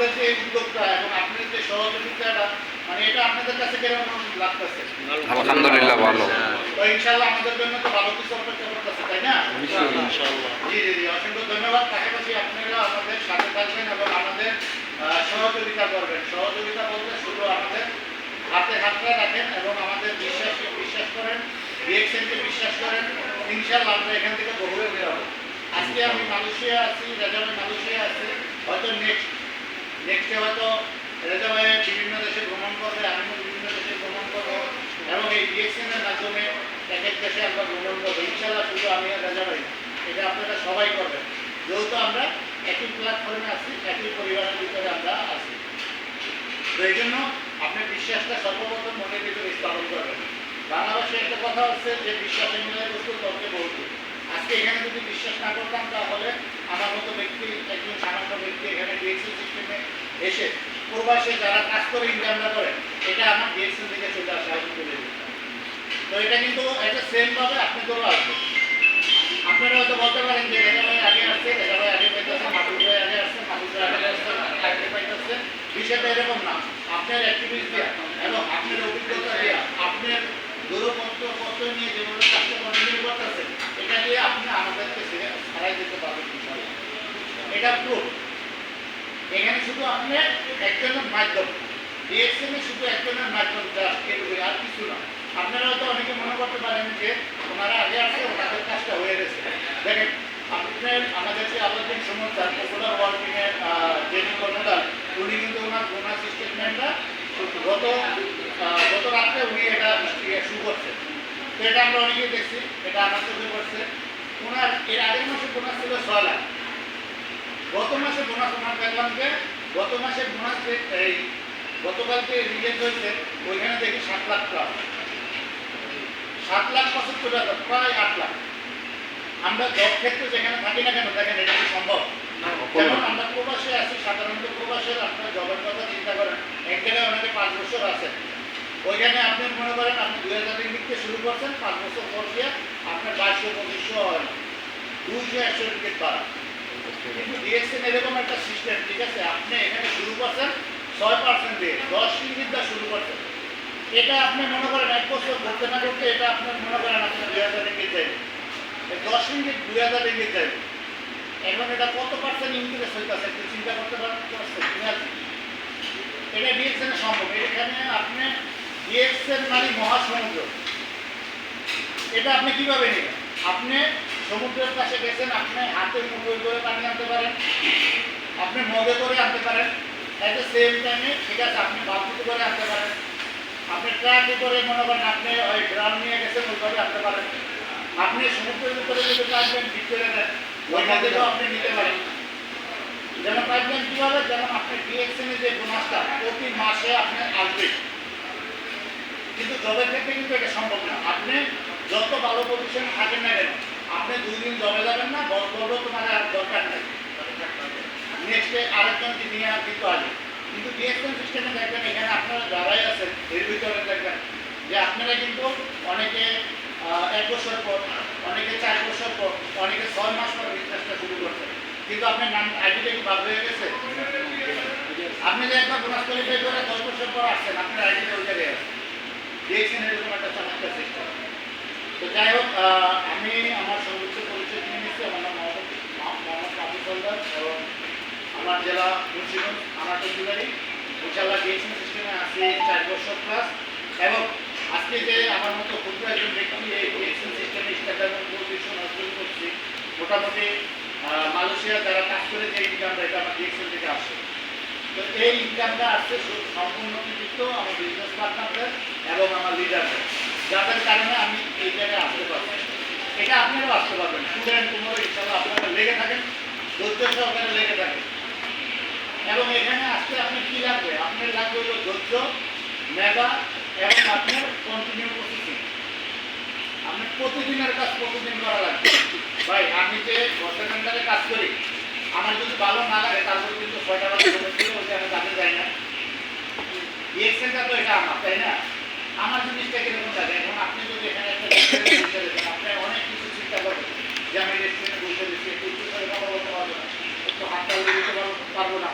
আমাদের যে উদ্যোগটা এবং আপনাদের যে সহযোগিতাটা মানে এটা আপনাদের কাছে কেমন লাগতেছে? আলহামদুলিল্লাহ ভালো। তো ইনশাআল্লাহ আমাদের জন্য তো ভালো কিছু অপেক্ষা করতেছে, তাই না? ইনশাআল্লাহ। জি জি জি, অসংখ্য ধন্যবাদ। পাশাপাশি আপনারা আমাদের সাথে থাকবেন এবং আমাদের সহযোগিতা করবেন। সহযোগিতা বলতে শুধু আমাদের হাতে হাতটা রাখেন এবং আমাদের বিশ্বাস করেন, ডিএক্সএনকে বিশ্বাস করেন। ইনশাআল্লাহ আমরা এখান থেকে বহু বের হবো। আজকে আমি মালয়েশিয়া আছি, রেজা ভাই মালয়েশিয়া আছে, হয়তো নেক্সটে হয়তো রেজা ভাই বিভিন্ন দেশে ভ্রমণ করবে, আমিও বিভিন্ন দেশে ভ্রমণ করবো এবং এই ডিএক্সএনের মাধ্যমে এক এক দেশে আমরা ভ্রমণ করবো। ইনশাআল্লাহ শুধু আমি আর রেজা ভাই, এটা আপনারা সবাই করবেন, যেহেতু আমরা একই প্ল্যাটফর্মে আছি, একই পরিবারের ভিতরে আমরা আছি। তো এই জন্য আপনার বিশ্বাসটা সর্বপ্রথম মনের ভিতরে স্থাপন করবেন। বাংলা ভাষায় একটা কথা হচ্ছে যে বিশ্বাসের মিলে বস্তু তর্কে বলতে। আজকে এখানে যদি বিশ্বাস না করতাম তাহলে আমার মতো ব্যক্তি, একজন সামান্য ব্যক্তি এখানে ডিএক্সএল সিস্টেমে এসে প্রবাসে যারা কাজ করে ইনকামটা করে, এটা আমার ডিএক্সএল থেকে চলে আসে আমি তুলে দিতাম। তো এটা কিন্তু একটা সেমভাবে আপনাদেরও আসবে। আপনারা হয়তো বলতে পারেন যে রেজা ভাই আগে আসছে, রেজা ভাই আগে পাইতেছে, মাহবুব ভাই আগে আসছে, মাহবুব ভাই আগে আসছে, আগে পাইতেছে। বিষয়টা এরকম না। আপনার অ্যাক্টিভিটি দিয়া এবং আপনার অভিজ্ঞতা দিয়া আপনার দূরপত্র নিয়ে যেভাবে কাজটা কন্টিনিউ করতেছে, এটা দিয়ে আপনি আমাদেরকে ছাড়াই দিতে পারবেন। এটা প্রুফ। এখানে শুধু আপনার একজনের মাধ্যম, ডিএক্সএম এ শুধু একজনের মাধ্যম, আর কিছু না। আপনারা হয়তো অনেকে মনে করতে পারেন যে ওনারা আগে আসছে, ওনাদের কাজটা হয়ে গেছে। দেখেন, আপনার আমাদের যে আলোচনা সমস্যা পপুলার ওয়ার্কিং এর যিনি কর্মদার, উনি কিন্তু ওনার বোনাস স্টেটমেন্টটা গত রাত্রে উনি এটা শুরু করছেন। তো এটা আমরা অনেকেই দেখছি, এটা আমার চোখে পড়ছে। ওনার এর আগের মাসে বোনাস ছিল 6 লাখ। গত মাসে বোনাস ওনার দেখলাম যে গত মাসের বোনাস এই গতকালকে রিলিজ হয়েছে, ওইখানে দেখি 7 লাখ প্লাস, 7,75,000, প্রায় 8 লাখ। আমরা জব ক্ষেত্রে যেখানে থাকি না কেন, দেখেন এটা কি সম্ভব? যেমন আমরা প্রবাসে আছি, সাধারণত প্রবাসের আপনার জবের কথা চিন্তা করেন, এক জায়গায় অনেকে 5 বছর আছেন, ওইখানে আপনি মনে করেন আপনি 2000 রিঙ্গিত শুরু করছেন, 5 বছর পর দিয়ে আপনার 2200-2500 হয় না, 200-100 রিঙ্গিত বাড়া। কিন্তু ডিএক্সএন এরকম একটা সিস্টেম, ঠিক আছে, আপনি এখানে শুরু করছেন 6% দিয়ে, 10 রিঙ্গিত দিয়ে শুরু করছেন। এটা আপনি মনে করেন 1 বছর করতে না করতে এটা আপনার মনে করেন আপনি 2000 রিঙ্গিত যাইবে, 10 রিঙ্গিত 2000 রিঙ্গিত যাইবে। এখন এটা কত পার্সেন্ট ইনক্রিজ হইতেছে একটু চিন্তা করতে পারছেন? এটা ডিএক্সএন সম্ভব। এখানে আপনি ডিএক্সএন মানে মহাসমুদ্র, এটা আপনি কিভাবে নেবেন? আপনি সমুদ্রের কাছে গেছেন, আপনি হাতে মুঠোয় করে পানি আনতে পারেন, আপনি মগে করে আনতে পারেন, এট দ্য সেম টাইমে, ঠিক আছে, আপনি বালতিতে করে আনতে পারেন, আপনি ট্রাকে করে মনে করেন আপনি ওই ড্রাম নিয়ে গেছেন, ওইভাবে আনতে পারেন। আপনি সমুদ্রের ভিতরে যদি পাইপলাইন ঠিক করে দেন, ওইখান থেকেও আপনি নিতে পারেন। যেমন পাইপলাইন কীভাবে, যেমন আপনি ডিএক্সএনে যে বোনাসটা প্রতি মাসে আপনি আসবে, কিন্তু জবের ক্ষেত্রে কিন্তু এটা সম্ভব না। আপনি যত ভালো পজিশনে থাকেন না কেন, আপনি 2 দিন জবে যাবেন না, বলবো তোমার আর দরকার নেই, নেক্সটে আরেকজনকে নিয়ে দিতে হবে। কিন্তু ডিএক্সএন সিস্টেমে দেখবেন এখানে আপনারা যারাই আছেন এর ভিতরে দেখবেন যে আপনারা কিন্তু অনেকে 1 বছর পর, অনেকে 4 বছর পর, অনেকে 6 মাস পর রিচার্জটা শুরু করছেন, কিন্তু আপনার নাম আইডিটা কি বাদ হয়ে গেছে? আপনি যে একবার বোনাস কোয়ালিফাই করে 10 বছর পর আসছেন, আপনার আইডিটা ওই জায়গায় আছে। ডিএক্সএন এরকম একটা চমৎকার সিস্টেম। তো যাই হোক, আমি আমার সর্বোচ্চ পরিচয় নিয়ে নিচ্ছি। আমার নাম মোহাম্মদ মাহবুব হালদার এবং আমার জেলা মুন্সিগঞ্জ, আনাটক জেলারই। ইনশাআল্লাহ ডিএক্সএন সিস্টেমে আছি 4 বছর প্লাস। এবং আজকে যে আমার মতো ক্ষুদ্র একজন ব্যক্তি এই ডিএক্সএন সিস্টেমে স্ট্যান্ডার্ড পজিশন অর্জন করছি, মোটামুটি মালয়েশিয়া যারা কাজ করে যে ইনকামটা, এটা আমার ডিএক্সএন থেকে আসে। তো এই ইনকামটা আসছে সম্পূর্ণ কৃতিত্ব আমার বিজনেস পার্টনারদের এবং আমার লিডারদের, যাদের কারণে আমি এই জায়গায় আসতে পারবো। এটা আপনারাও আসতে পারবেন। স্টুডেন্ট তোমরা ইনশাআল্লাহ আপনারা লেগে থাকেন, ধৈর্য সহকারে লেগে থাকেন। এবং এখানে আসতে আপনার কী লাগবে? আপনার লাগবে হলো ধৈর্য, মেধা এবং আপনার কন্টিনিউ প্রসেসিং। আপনার প্রতিদিনের কাজ প্রতিদিন করা লাগবে। ভাই আমি যে গভর্নমেন্টারে কাজ করি, আমার যদি ভালো না লাগে তারপর কিন্তু 6টা বাজে ছিল ওই আমি কাজে যাই না। ডিএক্সএনটা তো এটা আমার, তাই না? আমার জিনিসটা কিরকম লাগে? এখন আপনি যদি এখানে একটা রেস্টুরেন্টে বসে দেখেন, আপনি অনেক কিছু চিন্তা করবেন যে আমি রেস্টুরেন্টে বসে দিচ্ছি, একটু উচ্চ করে কথা বলতে পারবো না, একটু হাতটা উড়ে দিতে পারবো না,